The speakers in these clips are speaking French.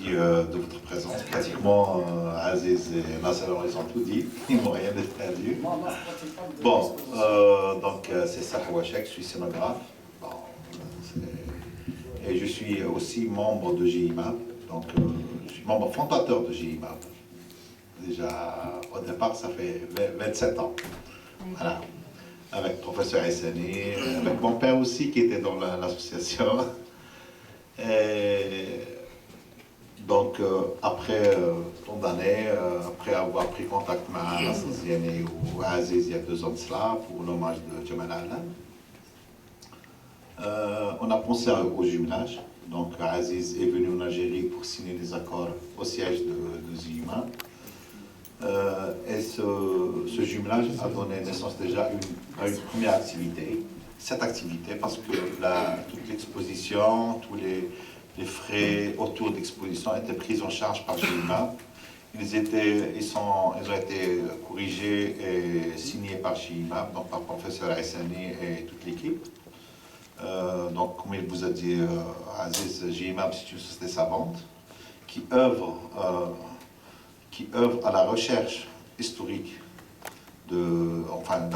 merci de votre présence. Pratiquement, Aziz et Nasser, ils ont tout dit. Ils n'ont rien perdu. Bon, donc c'est Sarah Wachek, je suis scénographe. Bon, et je suis aussi membre de GIMAB. Donc, je suis membre fondateur de GIMAB. Déjà, au départ, ça fait 27 ans. Voilà. Avec le professeur Essani, avec mon père aussi qui était dans l'association. Donc, après tant d'années, après avoir pris contact avec Nasser ou Aziz il y a 2 ans de cela, pour l'hommage de Jamal Alam, on a pensé au jumelage. Donc, Aziz est venu en Algérie pour signer des accords au siège de Zima. Et ce jumelage a donné naissance déjà à une première activité. Cette activité, parce que toute l'exposition, tous les frais autour de l'exposition étaient pris en charge par GIMAB. Ils ont été corrigés et signés par GIMAB, donc par le professeur Essani et toute l'équipe. Donc, comme il vous a dit, Aziz, GIMAB, c'est une société savante qui œuvre à la recherche historique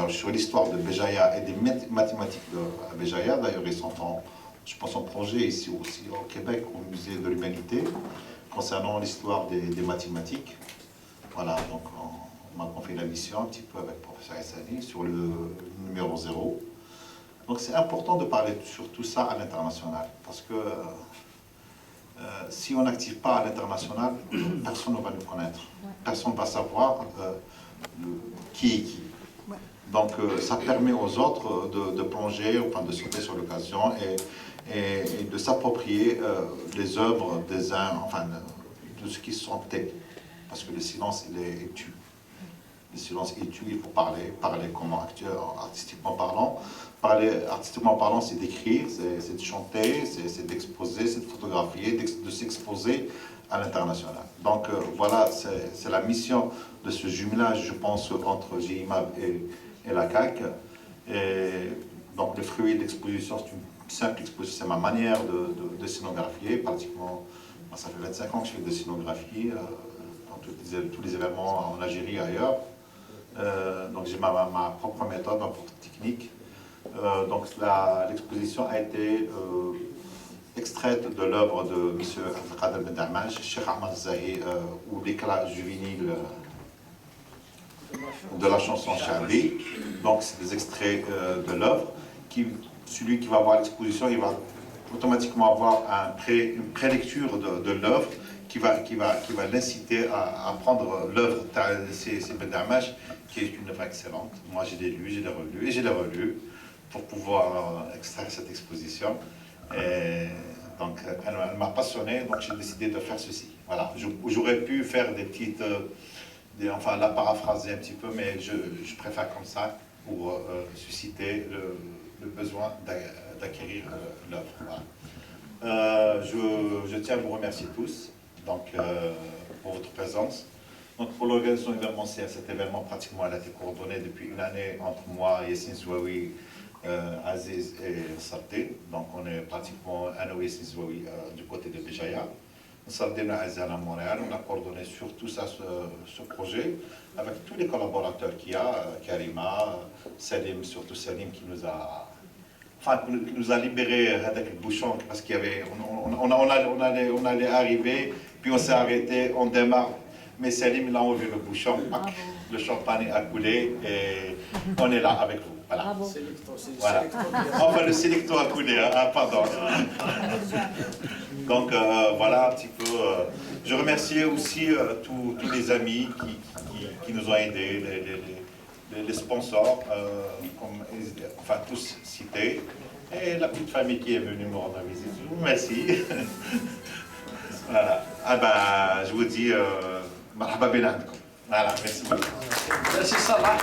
sur l'histoire de Béjaïa et des mathématiques de Béjaïa. D'ailleurs, ils sont je pense, en projet ici aussi au Québec, au Musée de l'Humanité, concernant l'histoire des mathématiques. Voilà, donc on m'a confié la mission un petit peu avec le professeur Essani sur le numéro 0. Donc c'est important de parler sur tout ça à l'international, parce que si on n'active pas à l'international, personne ne va nous connaître. Personne ne va savoir qui est qui. Donc ça permet aux autres de plonger, enfin de sauter sur l'occasion et de s'approprier les œuvres des uns, enfin de ce qui sont tés. Parce que le silence, il tue. Le silence, il tue, il faut parler comme acteur, artistiquement parlant. Parler artistiquement parlant, c'est d'écrire, c'est de chanter, c'est d'exposer, c'est de photographier, de s'exposer à l'international. Donc voilà, c'est la mission de ce jumelage, je pense, entre GIMAB et la CAC. Et donc le fruit de l'exposition, c'est une simple exposition, c'est ma manière de scénographier. Pratiquement, ça fait 25 ans que je fais de scénographie dans tous les événements en Algérie et ailleurs. Donc j'ai ma propre méthode, ma propre technique. Donc l'exposition a été extraite de l'œuvre de M. Abdelkader Ben Damaj, Cheikh Ahmad Zahi, ou l'éclat juvénile de la chanson Chabi. Donc c'est des extraits de l'œuvre. Celui qui va voir l'exposition, il va automatiquement avoir une prélecture de l'œuvre qui va l'inciter à prendre l'œuvre. C'est Ben Damaj, qui est une œuvre excellente. Moi, je l'ai lu, je l'ai relu et je l'ai relu pour pouvoir extraire cette exposition. Et donc, elle m'a passionné, donc j'ai décidé de faire ceci. Voilà. J'aurais pu faire des petites, enfin la paraphraser un petit peu, mais je préfère comme ça pour susciter le besoin d'acquérir l'œuvre. Voilà. Je tiens à vous remercier tous donc, pour votre présence. Donc, pour l'organisation événementielle, cet événement pratiquement a été coordonné depuis une année entre moi, Yassine Zouaoui, Aziz et Sarté. Donc on est pratiquement un Yassine Zouaoui du côté de Béjaïa. Sarté et Aziz à Montréal. On a coordonné sur tout ça, ce projet, avec tous les collaborateurs qu'il y a, Karima, Salim, surtout Salim qui nous a libéré avec le bouchon parce qu'il y avait, on allait arriver, puis on s'est arrêté, on démarre. Mais Salim, il a enlevé le bouchon, le champagne a coulé et on est là avec vous. Voilà. Voilà. Enfin, le sélecto a coulé, hein, pardon. Donc, voilà un petit peu. Je remercie aussi tous les amis qui nous ont aidés, les sponsors, enfin tous cités, et la petite famille qui est venue me rendre visite. Merci. Voilà. Ah ben, je vous dis, marhaba bin adkom. Voilà, merci beaucoup. Merci Salah.